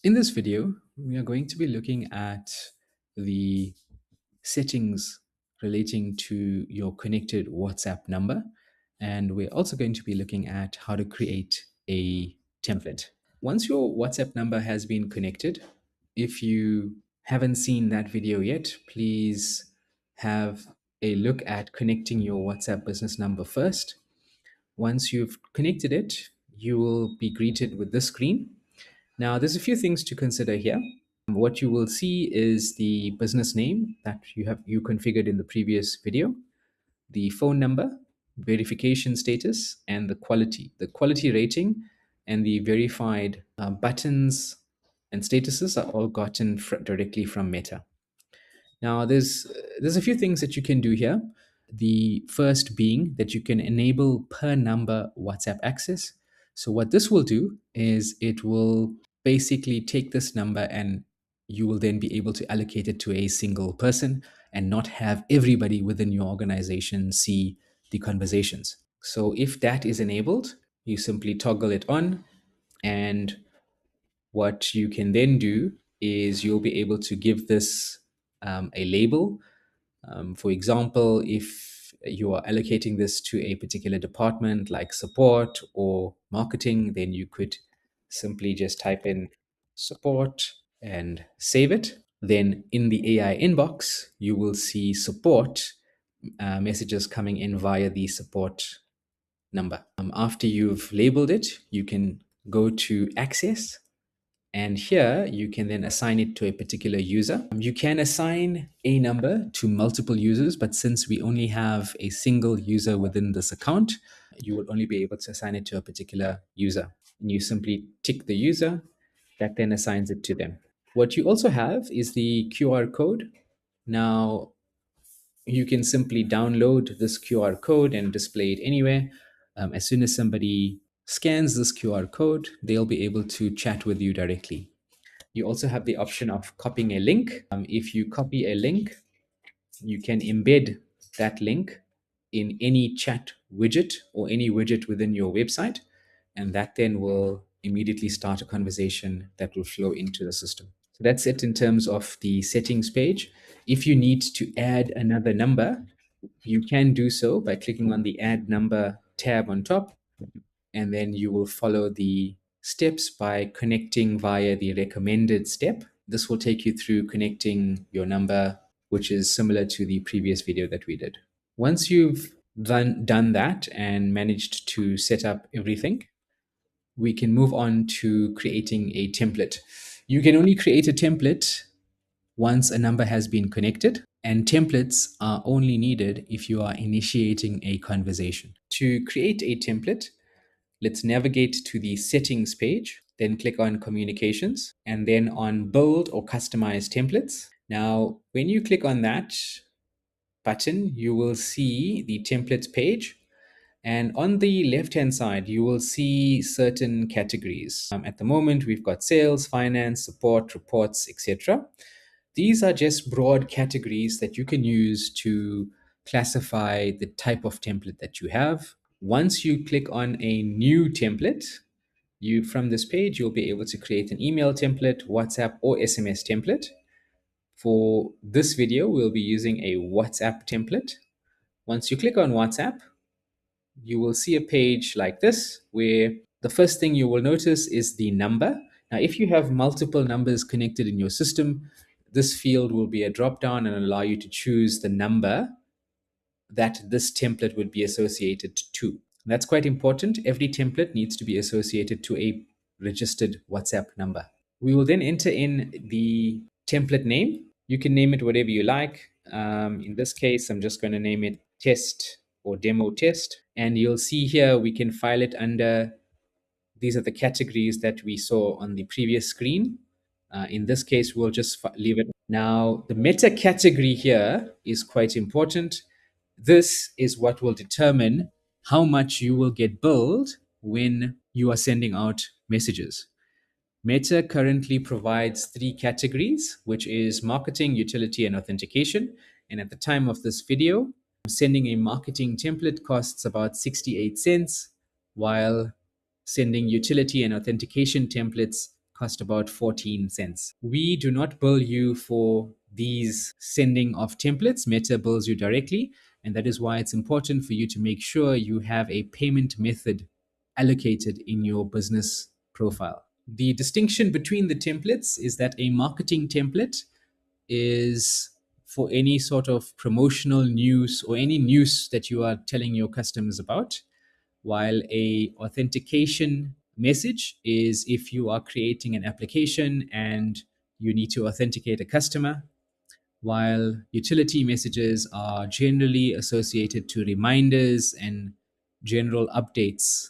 In this video, we are going to be looking at the settings relating to your connected WhatsApp number. And we're also going to be looking at how to create a template. Once your WhatsApp number has been connected, if you haven't seen that video yet, please have a look at connecting your WhatsApp business number first. Once you've connected it, you will be greeted with this screen. Now, there's a few things to consider here. What you will see is the business name that you configured in the previous video, the phone number, verification status, and the quality. The quality rating and the verified buttons and statuses are all gotten directly from Meta. Now, there's a few things that you can do here. The first being that you can enable per number WhatsApp access. So what this will do is it will basically take this number and you will then be able to allocate it to a single person and not have everybody within your organization see the conversations. So if that is enabled, you simply toggle it on, and what you can then do is you'll be able to give this a label. For example, if you are allocating this to a particular department like support or marketing, then you could simply just type in support and save it. Then in the AI inbox, you will see support messages coming in via the support number. After you've labeled it, you can go to access, and here you can then assign it to a particular user. You can assign a number to multiple users, but since we only have a single user within this account, you will only be able to assign it to a particular user. And you simply tick the user that then assigns it to them. What you also have is the QR code. Now, you can simply download this QR code and display it anywhere. As soon as somebody scans this QR code, they'll be able to chat with you directly. You also have the option of copying a link. If you copy a link, you can embed that link in any chat widget or any widget within your website, and that then will immediately start a conversation that will flow into the system. So that's it in terms of the settings page. If you need to add another number, you can do so by clicking on the Add Number tab on top, and then you will follow the steps by connecting via the recommended step. This will take you through connecting your number, which is similar to the previous video that we did. Once you've done that and managed to set up everything, we can move on to creating a template. You can only create a template once a number has been connected, and templates are only needed if you are initiating a conversation. To create a template, let's navigate to the settings page, then click on communications, and then on build or customize templates. Now, when you click on that button, you will see the templates page. And on the left-hand side, you will see certain categories. At the moment, we've got sales, finance, support, reports, etc. These are just broad categories that you can use to classify the type of template that you have. Once you click on a new template, from this page, you'll be able to create an email template, WhatsApp, or SMS template. For this video, we'll be using a WhatsApp template. Once you click on WhatsApp, you will see a page like this where the first thing you will notice is the number. Now, if you have multiple numbers connected in your system, this field will be a drop down and allow you to choose the number that this template would be associated to. That's quite important. Every template needs to be associated to a registered WhatsApp number. We will then enter in the template name. You can name it whatever you like. In this case, I'm just going to name it test or demo test. And you'll see here we can file it under, these are the categories that we saw on the previous screen. In this case, we'll just leave it. Now, the meta category here is quite important. This is what will determine how much you will get billed when you are sending out messages. Meta currently provides 3 categories, which is marketing, utility, and authentication. And at the time of this video, sending a marketing template costs about 68 cents, while sending utility and authentication templates cost about 14 cents. We do not bill you for these sending of templates. Meta bills you directly. And that is why it's important for you to make sure you have a payment method allocated in your business profile. The distinction between the templates is that a marketing template is for any sort of promotional news or any news that you are telling your customers about, while a authentication message is if you are creating an application and you need to authenticate a customer, while utility messages are generally associated to reminders and general updates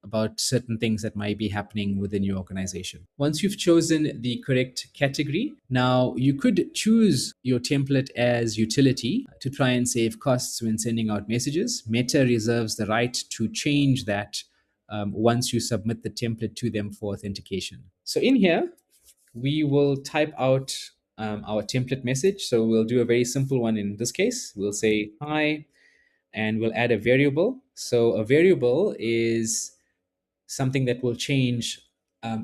about certain things that might be happening within your organization. Once you've chosen the correct category, now you could choose your template as utility to try and save costs when sending out messages. Meta reserves the right to change that once you submit the template to them for authentication. So in here, we will type out our template message. So we'll do a very simple one in this case. We'll say hi, and we'll add a variable. So a variable is something that will change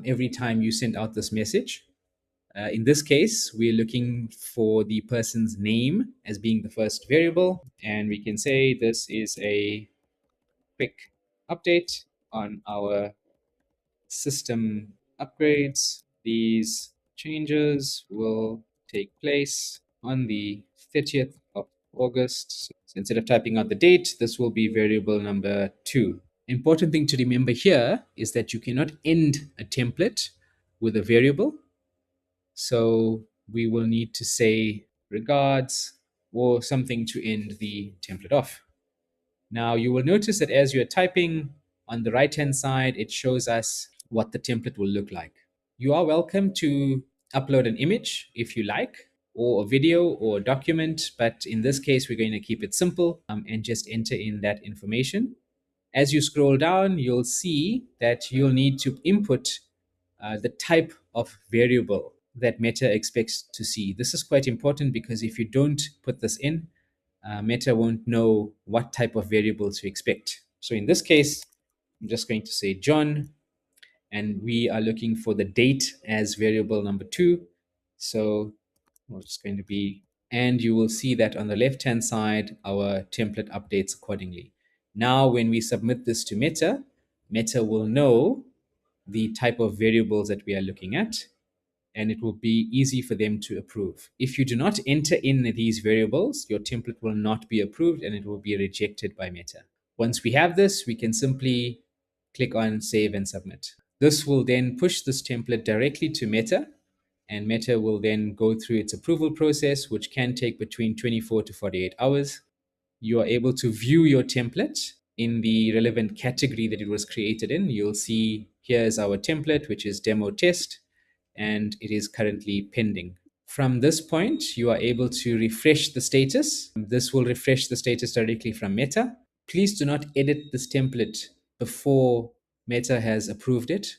every time you send out this message. In this case, we're looking for the person's name as being the first variable. And we can say this is a quick update on our system upgrades. These changes will take place on the 30th of August. So instead of typing out the date, this will be variable number 2. Important thing to remember here is that you cannot end a template with a variable. So we will need to say regards or something to end the template off. Now you will notice that as you're typing on the right-hand side, it shows us what the template will look like. You are welcome to upload an image if you like, or a video or a document, but in this case, we're going to keep it simple and just enter in that information. As you scroll down, you'll see that you'll need to input the type of variable that Meta expects to see. This is quite important because if you don't put this in, Meta won't know what type of variables to expect. So in this case, I'm just going to say John, and we are looking for the date as variable number 2. So it's going to be, and you will see that on the left-hand side, our template updates accordingly. Now, when we submit this to Meta, Meta will know the type of variables that we are looking at, and it will be easy for them to approve. If you do not enter in these variables, your template will not be approved and it will be rejected by Meta. Once we have this, we can simply click on Save and Submit. This will then push this template directly to Meta, and Meta will then go through its approval process, which can take between 24 to 48 hours. You are able to view your template in the relevant category that it was created in. You'll see here's our template, which is demo test, and it is currently pending. From this point, you are able to refresh the status. This will refresh the status directly from Meta. Please do not edit this template before Meta has approved it.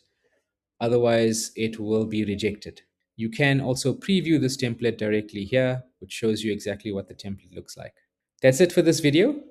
Otherwise, it will be rejected. You can also preview this template directly here, which shows you exactly what the template looks like. That's it for this video.